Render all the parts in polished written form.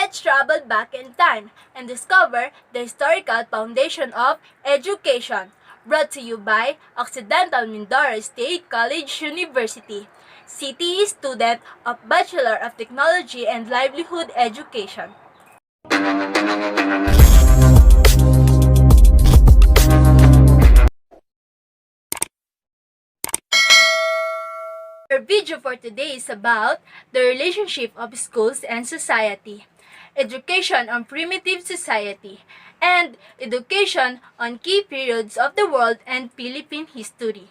Let's travel back in time and discover the historical foundation of education. Brought to you by Occidental Mindoro State College University. CTE student of Bachelor of Technology and Livelihood Education. Our video for today is about the relationship of schools and society, education on primitive society, and education on key periods of the world and Philippine history.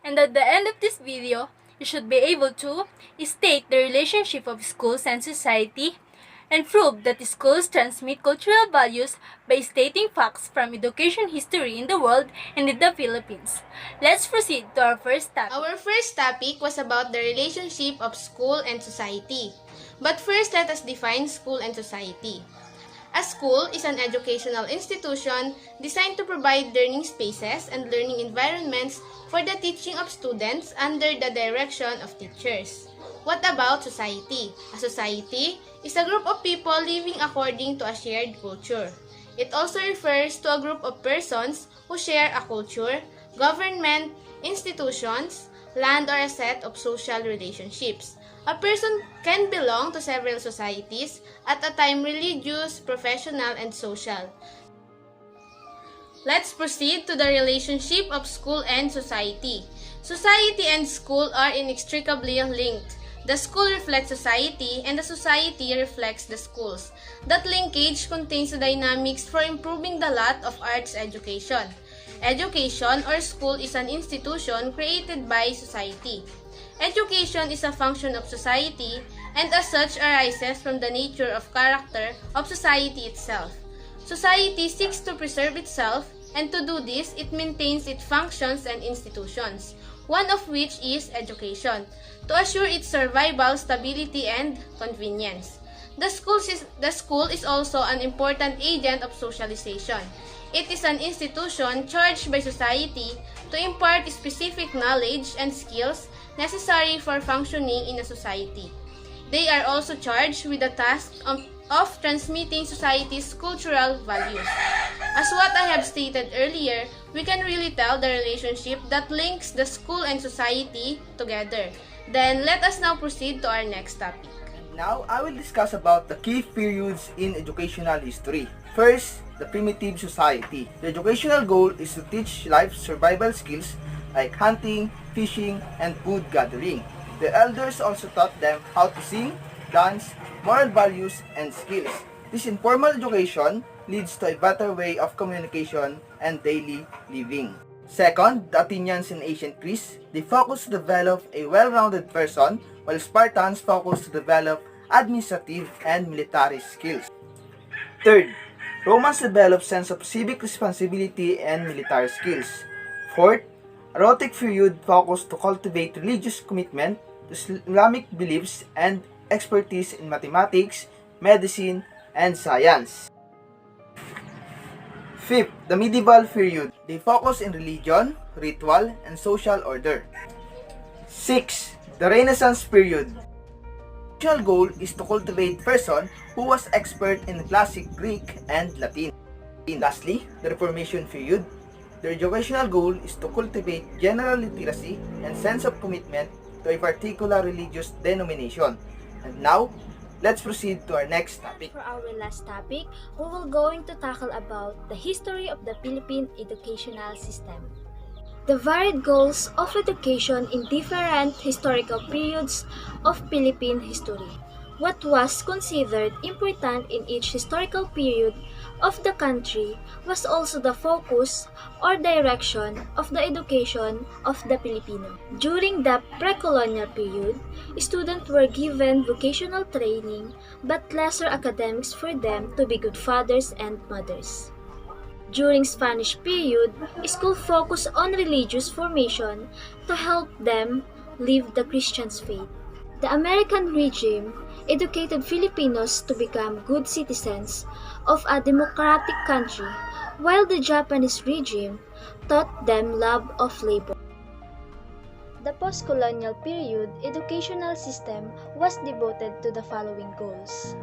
And at the end of this video, you should be able to state the relationship of schools and society and prove that schools transmit cultural values by stating facts from education history in the world and in the Philippines. Let's proceed to our first topic. Our first topic was about the relationship of school and society. But first, let us define school and society. A school is an educational institution designed to provide learning spaces and learning environments for the teaching of students under the direction of teachers. What about society? A society is a group of people living according to a shared culture. It also refers to a group of persons who share a culture, government, institutions, land, or a set of social relationships. A person can belong to several societies at a time: religious, professional, and social. Let's proceed to the relationship of school and society. Society and school are inextricably linked. The school reflects society, and the society reflects the schools. That linkage contains the dynamics for improving the lot of arts education. Education or school is an institution created by society. Education is a function of society, and as such arises from the nature of character of society itself. Society seeks to preserve itself, and to do this, it maintains its functions and institutions, one of which is education, to assure its survival, stability, and convenience. The school is also an important agent of socialization. It is an institution charged by society to impart specific knowledge and skills necessary for functioning in a society. They are also charged with the task of transmitting society's cultural values. As what I have stated earlier, we can really tell the relationship that links the school and society together. Then let us now proceed to our next topic. Now, I will discuss about the key periods in educational history. First, the primitive society. The educational goal is to teach life survival skills like hunting, fishing, and food gathering. The elders also taught them how to sing, dance, moral values, and skills. This informal education leads to a better way of communication and daily living. Second, the Athenians in ancient Greece. They focused to develop a well-rounded person, while Spartans focused to develop administrative and military skills. Third, Romans developed sense of civic responsibility and military skills. Fourth, Erotic period focused to cultivate religious commitment to Islamic beliefs and expertise in mathematics, medicine, and science. Fifth, the medieval period. They focus in religion, ritual, and social order. Sixth, the Renaissance period. The initial goal is to cultivate person who was expert in classic Greek and Latin. Lastly, the Reformation period. The educational goal is to cultivate general literacy and sense of commitment to a particular religious denomination. And now, let's proceed to our next topic. For our last topic, we will going to tackle about the history of the Philippine educational system. The varied goals of education in different historical periods of Philippine history. What was considered important in each historical period of the country was also the focus or direction of the education of the Filipino. During the pre-colonial period, students were given vocational training but lesser academics for them to be good fathers and mothers. During Spanish period, school focused on religious formation to help them live the Christian faith. The American regime educated Filipinos to become good citizens of a democratic country, while the Japanese regime taught them love of labor. The post-colonial period educational system was devoted to the following goals: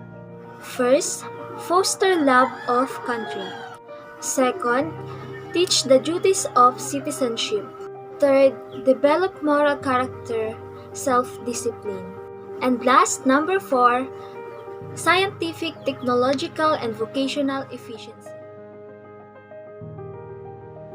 First, foster love of country. Second, teach the duties of citizenship. Third, develop moral character, self-discipline. And last, number 4, scientific, technological, and vocational efficiency.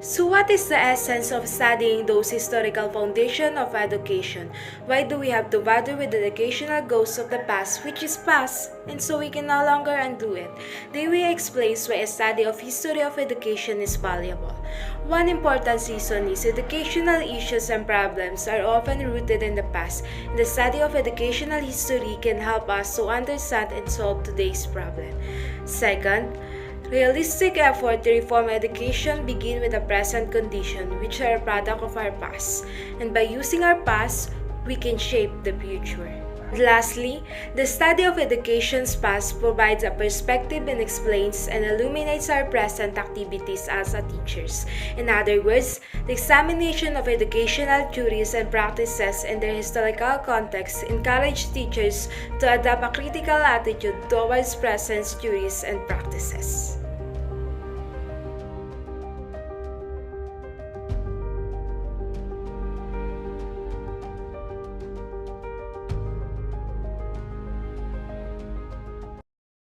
So what is the essence of studying those historical foundation of education? Why do we have to bother with the educational goals of the past, which is past, and so we can no longer undo it? Dewey explains why a study of history of education is valuable. One important reason is educational issues and problems are often rooted in the past, and the study of educational history can help us to understand and solve today's problem. Second, realistic effort to reform education begin with the present condition, which are a product of our past, and by using our past, we can shape the future. Lastly, the study of education's past provides a perspective and explains and illuminates our present activities as a teachers. In other words, the examination of educational theories and practices in their historical context encourage teachers to adopt a critical attitude towards present theories and practices.